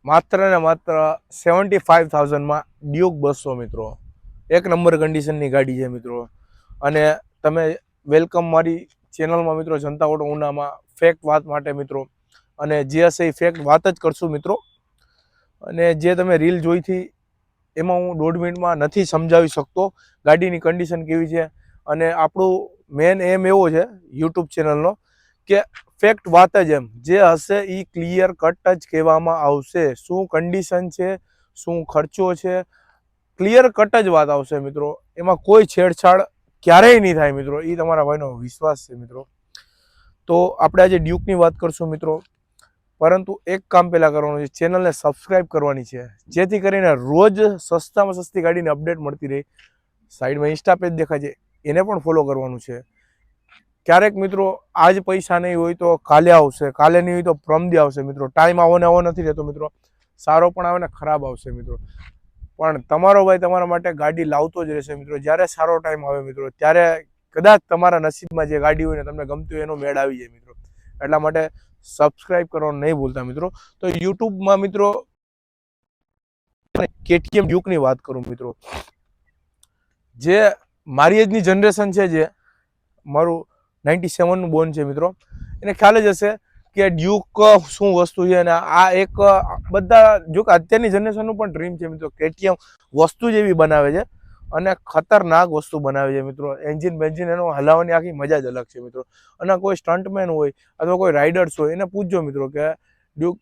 માત્ર ને માત્ર 75,000 ડ્યુક 200 મિત્રો, એક નંબર કન્ડિશનની ગાડી છે મિત્રો. અને તમે વેલકમ મારી ચેનલમાં મિત્રો, જનતા ઓટો ઉનામાં ફેક્ટ વાત માટે મિત્રો. અને જે હશે એ ફેક્ટ વાત જ કરશું મિત્રો. અને જે તમે રીલ જોઈથી એમાં હું 1.5 મિનિટમાં નથી સમજાવી શકતો ગાડીની કન્ડિશન કેવી છે. અને આપણું મેન એમ એવો છે યુટ્યુબ ચેનલનો કે ફેક્ટ વાત જ એમ જે હશે એ ક્લિયર કટ જ કહેવામાં આવશે. શું કન્ડિશન છે, શું ખર્ચો છે, ક્લિયર કટ જ વાત આવશે મિત્રો. એમાં કોઈ છેડછાડ ક્યારેય નહીં થાય મિત્રો. એ તમારા ભાઈનો વિશ્વાસ છે મિત્રો. તો આપણે આજે ડ્યુકની વાત કરશું મિત્રો. પરંતુ એક કામ પહેલાં કરવાનું છે, ચેનલને સબસ્ક્રાઈબ કરવાની છે, જેથી કરીને રોજ સસ્તામાં સસ્તી ગાડીની અપડેટ મળતી રહે. સાઈડમાં ઇન્સ્ટા પેજ દેખાય છે, એને પણ ફોલો કરવાનું છે. ક્યારેક મિત્રો આજ પૈસા નહીં હોય તો કાલે આવશે, કાલે નહીં હોય તો પ્રમદી આવશે મિત્રો. ટાઈમ આવો ને આવો નથી રહેતો મિત્રો. સારો પણ આવે ને ખરાબ આવશે મિત્રો. પણ તમારો ભાઈ તમારા માટે ગાડી લાવતો જ રહેશે મિત્રો. જ્યારે સારો ટાઈમ આવે મિત્રો, ત્યારે કદાચ તમારા નસીબમાં જે ગાડી હોય ને તમને ગમતી હોય એનો મેળ આવી જાય મિત્રો. એટલા માટે સબસ્ક્રાઇબ કરવાનું નહીં ભૂલતા મિત્રો. તો યુટ્યુબમાં મિત્રો KTM ડ્યુકની વાત કરું મિત્રો, જે મારી એજની જનરેશન છે, જે મારું 97નું બોર્ન છે મિત્રો, એને ખ્યાલ જ હશે કે ડ્યુક શું વસ્તુ છે. અને આ એક બધા જો કે અત્યારની જનરેશનનું પણ ડ્રીમ છે મિત્રો. KTM વસ્તુ જ એવી બનાવે છે અને ખતરનાક વસ્તુ બનાવે છે મિત્રો. એન્જિન બેન્જિન એનો હલાવવાની આખી મજા જ અલગ છે મિત્રો. અને કોઈ સ્ટન્ટમેન હોય અથવા કોઈ રાઇડર્સ હોય એને પૂછજો મિત્રો કે ડ્યુક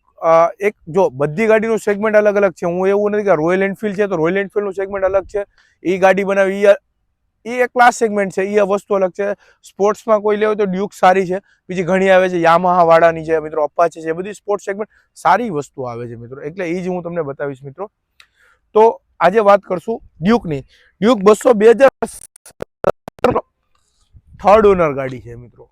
એક જો બધી ગાડીનું સેગમેન્ટ અલગ અલગ છે. હું એવું નથી કે રોયલ એનફિલ્ડ છે તો રોયલ એનફિલ્ડનું સેગમેન્ટ અલગ છે, એ ગાડી બનાવી એ એક ક્લાસ સેગમેન્ટ છે, એ વસ્તુ અલગ છે. સ્પોર્ટ્સમાં કોઈ લેવો તો ડ્યુક સારી છે. બીજી ઘણી આવે છે યામાહા વાળાની છે મિત્રો, અપાચે છે, બધી સ્પોર્ટ્સ સેગમેન્ટ સારી વસ્તુ આવે છે મિત્રો. એટલે એ જ હું તમને બતાવીશ મિત્રો. તો આજે વાત કરશું ડ્યુકની. ડ્યુક 200 2017 થર્ડ ઓનર ગાડી છે મિત્રો.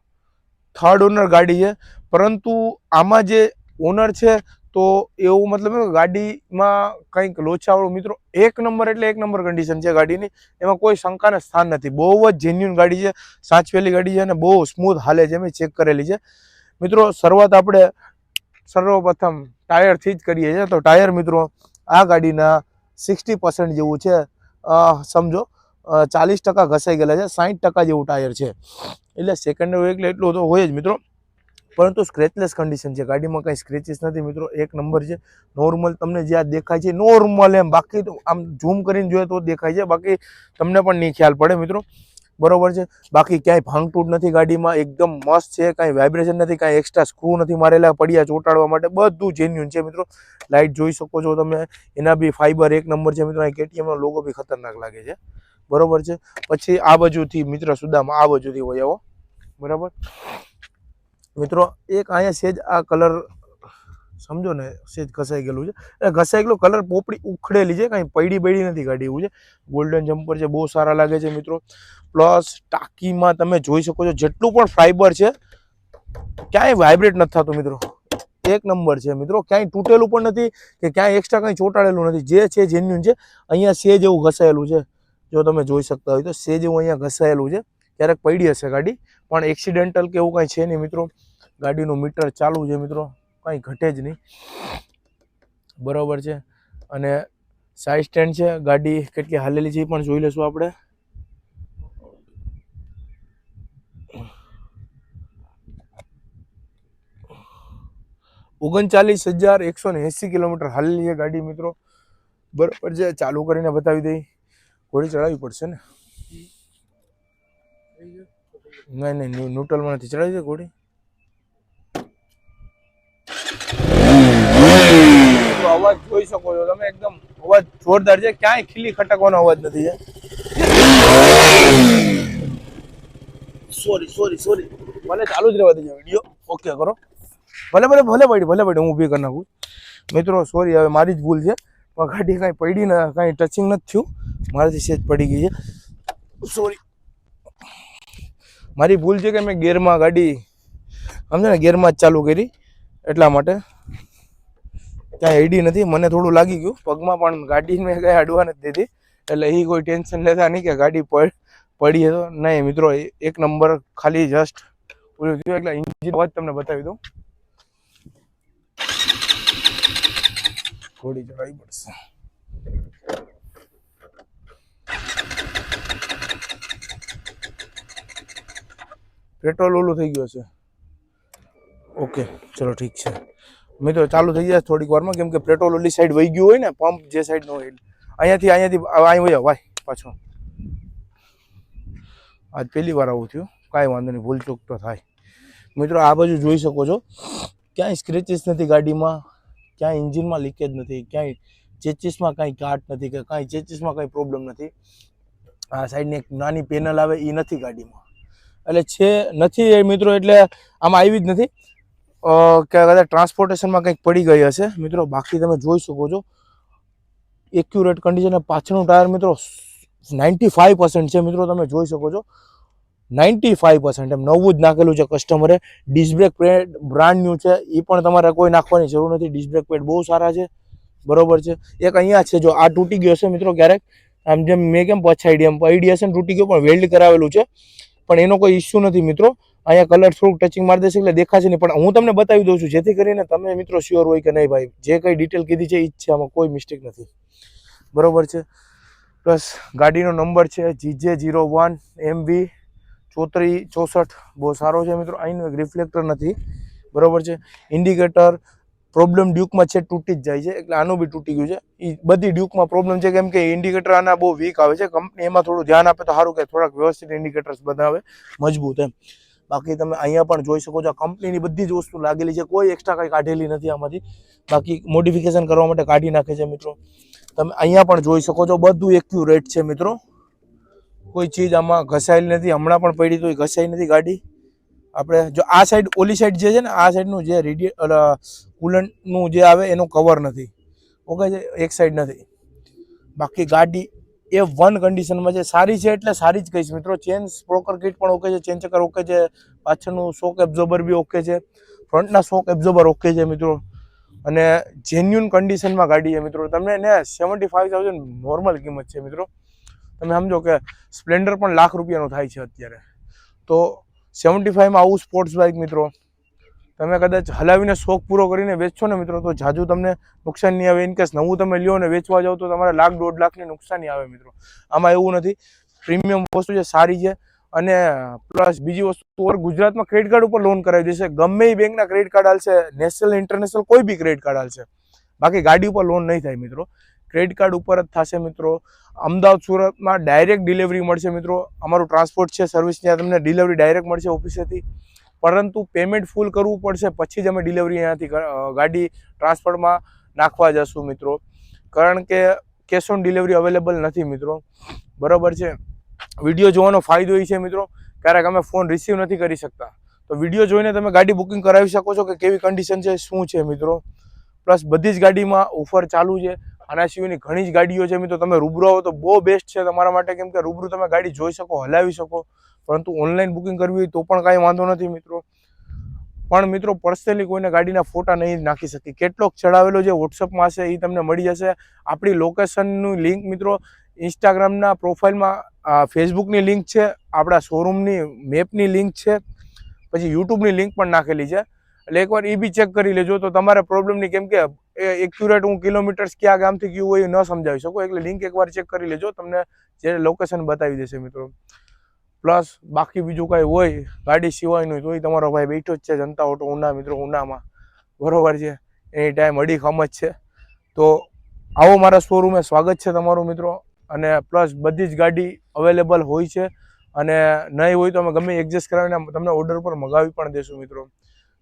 થર્ડ ઓનર ગાડી છે, પરંતુ આમાં જે ઓનર છે તો એવું મતલબ ગાડીમાં કંઈક લોચાવાળું મિત્રો એક નંબર એટલે એક નંબર કન્ડિશન છે ગાડીની. એમાં કોઈ શંકાને સ્થાન નથી. બહુ જ જેન્યુન ગાડી છે, સાચવેલી ગાડી છે અને બહુ સ્મૂથ હાલે છે. મેં ચેક કરેલી છે મિત્રો. શરૂઆત આપણે સર્વપ્રથમ ટાયરથી જ કરીએ છીએ. તો ટાયર મિત્રો આ ગાડીના 60% જેવું છે, સમજો 40% ઘસાઈ ગયેલા છે, 60% જેવું ટાયર છે. એટલે સેકન્ડ એટલે એટલું તો હોય જ મિત્રો. પરંતુ સ્ક્રેચલેસ કન્ડિશન છે, ગાડીમાં કંઈ સ્ક્રેચીસ નથી મિત્રો. એક નંબર છે. નોર્મલ તમને જ્યાં દેખાય છે નોર્મલ એમ, બાકી તો આમ ઝૂમ કરીને જોઈએ તો દેખાય છે, બાકી તમને પણ નહીં ખ્યાલ પડે મિત્રો. બરોબર છે. બાકી ક્યાંય ભાંગતૂટ નથી ગાડીમાં, એકદમ મસ્ત છે. કાંઈ વાઇબ્રેશન નથી, કાંઈ એક્સ્ટ્રા સ્ક્રૂ નથી મારેલા પડ્યા ચોંટાડવા માટે, બધું જેન્યુન છે મિત્રો. લાઇટ જોઈ શકો છો તમે, એના બી ફાઈબર એક નંબર છે મિત્રો. KTMનો લોગો બી ખતરનાક લાગે છે. બરોબર છે. પછી આ બાજુથી મિત્ર સુદામાં આ બાજુથી હોય આવો. બરાબર મિત્રો, એક અહીંયા સેજ આ કલર સમજો ને, સેજ ઘસાઈ ગયેલું છે. એટલે ઘસાઈ ગયેલું કલર પોપડી ઉખડેલી છે, કાંઈ પડી બળી નથી ગાડી, એવું છે. ગોલ્ડન જમ્પર છે, બહુ સારા લાગે છે મિત્રો. પ્લસ ટાંકીમાં તમે જોઈ શકો છો જેટલું પણ ફાઈબર છે ક્યાંય વાઇબ્રેટ નથી થતું મિત્રો. એક નંબર છે મિત્રો. ક્યાંય તૂટેલું પણ નથી કે ક્યાંય એક્સ્ટ્રા કંઈ ચોંટાડેલું નથી. જે છે જેન્યુન છે. અહીંયા સેજ એવું ઘસાયેલું છે, જો તમે જોઈ શકતા હોય તો સેજ એવું અહીંયા ઘસાયેલું છે. ક્યારેક પડી હશે ગાડી, પણ એક્સિડેન્ટલ કે એવું કાંઈ છે નહીં મિત્રો. ગાડીનું મીટર ચાલુ છે મિત્રો, કાંઈ ઘટે જ નહીં. બરાબર છે. અને સાઇડ સ્ટેન્ડ છે. ગાડી કેટલી હાલેલી છે એ પણ જોઈ લઈશું આપણે. ₹39,180 કિલોમીટર હાલેલી છે ગાડી મિત્રો. બરાબર છે. ચાલુ કરીને બતાવી દઈ. ઘોડી ચડાવવી પડશે ને? નહીં નહીં, ન્યુટ્રલમાં નથી ચડાવી દે ઘોડી. અવાજ જોઈ શકો છો તમે, એકદમ અવાજ જોરદાર છે. ક્યાંય ખીલી ખટકવાનો અવાજ નથી છે. સોરી ભલે ચાલુ જ રહેવા દેજો વિડીયો. ઓકે કરો. ભલે પડી હું ઊભી કરી નાખું મિત્રો. સોરી, હવે મારી જ ભૂલ છે. પણ ગાડી કાંઈ પડી ને કાંઈ ટચિંગ નથી થયું, મારાથી સેજ પડી ગઈ છે. સોરી, મારી ભૂલ છે કે મેં ગેરમાં ગાડી સમજે ને ગેરમાં જ ચાલુ કરી, એટલા માટે ક્યાંય આઈડી નથી. મને થોડું લાગી ગયું પગમાં, પણ ગાડી મેં કાંઈ અડવા નથી દીધી. એટલે એ કોઈ ટેન્શન લેતા નહીં કે ગાડી પડી તો નહીં મિત્રો. એક નંબર ખાલી જસ્ટ પૂરું થયું. એટલે ઇન્જિન અવાજ તમને બતાવી દઉં. થોડી ચડાવી પડશે. પેટ્રોલ ઓલું થઈ ગયું છે. ઓકે ચલો ઠીક છે મિત્રો, ચાલુ થઈ જાય થોડીક વારમાં, કેમ કે પેટ્રોલ ઓલી સાઈડ વહી ગયું હોય ને, પંપ જે સાઈડ નો હોય અહીંયાથી અહીં વહી ભાઈ પાછો. આજ પહેલી વાર આવું થયું, કાંઈ વાંધો નહીં, ભૂલ ચૂક તો થાય. મિત્રો આ બાજુ જોઈ શકો છો, ક્યાંય સ્ક્રેચીસ નથી ગાડીમાં, ક્યાંય એન્જિનમાં લીકેજ નથી, ક્યાંય ચેચીસમાં કાંઈ કાટ નથી, કે કાંઈ ચેચીસમાં કાંઈ પ્રોબ્લેમ નથી. આ સાઈડની એક નાની પેનલ આવે એ નથી ગાડીમાં, એટલે છે નથી એ મિત્રો, એટલે આમાં આવી જ નથી કે કદાચ ટ્રાન્સપોર્ટેશનમાં કંઈક પડી ગઈ હશે મિત્રો. બાકી તમે જોઈ શકો છો એક્યુરેટ કન્ડિશન. પાછળનું ટાયર મિત્રો 95% છે મિત્રો, તમે જોઈ શકો છો 95%, એમ નવું જ નાખેલું છે કસ્ટમરે. Disc brake pad brand new છે, એ પણ તમારે કોઈ નાખવાની જરૂર નથી. ડિસ્ક બ્રેક પેડ બહુ સારા છે, બરોબર છે. એક અહીંયા છે, જો આ તૂટી ગયો છે મિત્રો ક્યારેક, આમ જેમ મેં કેમ પછાડી એમ પડી હશે ને તૂટી ગયો, પણ વેલ્ડ કરાવેલું છે, પણ એનો કોઈ ઇસ્યુ નથી મિત્રો. અહીંયા કલર થોડુંક ટચિંગ મારી દેશે એટલે દેખાશે નહીં, પણ હું તમને બતાવી દઉં છું જેથી કરીને તમે મિત્રો શ્યોર હોય કે નહીં ભાઈ જે કંઈ ડિટેલ કીધી છે એ જ છે, આમાં કોઈ મિસ્ટેક નથી, બરોબર છે. પ્લસ ગાડીનો નંબર છે GJ01 MV 3464, બહુ સારો છે મિત્રો. અહીંનું એક રિફ્લેક્ટર નથી, બરોબર છે. ઇન્ડિકેટર પ્રોબ્લેમ ડ્યુકમાં છે, તૂટી જ જાય છે, એટલે આનું બી તૂટી ગયું છે. એ બધી ડ્યુકમાં પ્રોબ્લેમ છે, કેમ કે ઇન્ડિકેટર આના બહુ વીક આવે છે. કંપની એમાં થોડું ધ્યાન આપે તો સારું, કે થોડાક વ્યવસ્થિત ઇન્ડિકેટર્સ બનાવે મજબૂત એમ. બાકી તમે અહીંયા પણ જોઈ શકો છો, આ કંપનીની બધી જ વસ્તુ લાગેલી છે, કોઈ એક્સ્ટ્રા કંઈ કાઢેલી નથી આમાંથી. બાકી મોડિફિકેશન કરવા માટે કાઢી નાખે છે મિત્રો. તમે અહીંયા પણ જોઈ શકો છો, બધું એક્યુરેટ છે મિત્રો, કોઈ ચીજ આમાં ઘસાયેલી નથી. હમણાં પણ પડી તો ઘસાઈ નથી ગાડી. આપણે જો આ સાઈડ ઓલી સાઈડ જે છે ને, આ સાઈડનું જે કુલન્ટનું જે આવે એનું કવર નથી, ઓકે છે, એક સાઈડ નથી. બાકી ગાડી F1 કન્ડિશનમાં છે, સારી છે એટલે સારી જ કહીશ મિત્રો. ચેન સ્પ્રોકર કિટ પણ ઓકે છે, ચેન ચકર ઓકે છે, પાછળનું શોક એબ્ઝોર્બર બી ઓકે છે, ફ્રન્ટના શોક એબ્ઝોર્બર ઓકે છે મિત્રો, અને જેન્યુન કન્ડિશનમાં ગાડી છે મિત્રો. તમને ને 75,000 નોર્મલ કિંમત છે મિત્રો. તમે સમજો કે સ્પ્લેન્ડર પણ લાખ રૂપિયાનો થાય છે અત્યારે, તો 75માં આવું સ્પોર્ટ્સ બાઇક મિત્રો તમે કદાચ હલાવીને શોખ પૂરો કરીને વેચશો ને મિત્રો, તો જાજુ તમને નુકસાન નહીં આવે. ઇનકેસ નવું તમે લ્યો ને વેચવા જાઓ તો તમારે લાખ 1.5 લાખની નુકસાની આવે મિત્રો. આમાં એવું નથી, પ્રીમિયમ વસ્તુ છે, સારી છે. અને પ્લસ બીજી વસ્તુ, ગુજરાતમાં ક્રેડિટ કાર્ડ ઉપર લોન કરાવી દેશે, ગમે એ બેંકના ક્રેડિટ કાર્ડ હાલશે, નેશનલ ઇન્ટરનેશનલ કોઈ બી ક્રેડિટ કાર્ડ હાલશે. બાકી ગાડી ઉપર લોન નહીં થાય મિત્રો, ક્રેડિટ કાર્ડ ઉપર જ થશે મિત્રો. અમદાવાદ સુરતમાં ડાયરેક્ટ ડિલિવરી મળશે મિત્રો. અમારું ટ્રાન્સપોર્ટ છે, સર્વિસ, ત્યાં તમને ડિલિવરી ડાયરેક્ટ મળશે ઓફિસેથી, પરંતુ પેમેન્ટ ફૂલ કરવું પડશે, પછી જ અમે ડિલિવરી અહીંયાથી ગાડી ટ્રાન્સપોર્ટમાં નાખવા જશું મિત્રો. કારણ કે કેશ ઓન ડિલિવરી અવેલેબલ નથી મિત્રો, બરાબર છે. વિડીયો જોવાનો ફાયદો એ છે મિત્રો, ક્યારેક અમે ફોન રિસીવ નથી કરી શકતા, તો વિડીયો જોઈને તમે ગાડી બુકિંગ કરાવી શકો છો કે કેવી કન્ડિશન છે, શું છે મિત્રો. પ્લસ બધી જ ગાડીમાં ઓફર ચાલુ છે. આના સિવાયની ઘણી જ ગાડીઓ છે મિત્રો. તમે રૂબરૂ આવો તો બહુ બેસ્ટ છે તમારા માટે, કેમ કે રૂબરૂ તમે ગાડી જોઈ શકો, હલાવી શકો. પરંતુ ઓનલાઈન બુકિંગ કરવી હોય તો પણ કાંઈ વાંધો નથી મિત્રો. પણ મિત્રો પર્સનલી કોઈને ગાડીના ફોટા નહીં નાખી શકી. કેટલોક ચડાવેલો જે વોટ્સઅપમાં હશે એ તમને મળી જશે. આપણી લોકેશનનું લિંક મિત્રો ઇન્સ્ટાગ્રામના પ્રોફાઇલમાં, ફેસબુકની લિંક છે, આપણા શોરૂમની મેપની લિંક છે, પછી યુટ્યુબની લિંક પણ નાખેલી છે. એટલે એકવાર એ બી ચેક કરી લેજો તો તમારે પ્રોબ્લેમ નહીં, કેમ કે એક્યુરેટ હું કિલોમીટર્સ ક્યાં ગામથી ગયું હોય એ ન સમજાવી શકું, એટલે લિંક એકવાર ચેક કરી લેજો, તમને જે લોકેશન બતાવી દેશે મિત્રો. પ્લસ બાકી બીજું કાંઈ હોય ગાડી સિવાયનું તો એ તમારો ભાઈ બેઠો જ છે, જનતા ઓટો ઉના મિત્રો, ઉનામાં, બરોબર છે. એની ટાઈમ અડીખમ જ છે. તો આવો મારા શોરૂમે, સ્વાગત છે તમારું મિત્રો. અને પ્લસ બધી જ ગાડી અવેલેબલ હોય છે, અને નહીં હોય તો અમે ગમે એડજસ્ટ કરાવીને તમને ઓર્ડર પર મગાવી પણ દેશું મિત્રો.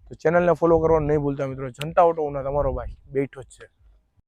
તો ચેનલને ફોલો કરવાનું નહીં ભૂલતા મિત્રો. જનતા ઓટો ઉના તમારો ભાઈ બેઠો જ છે.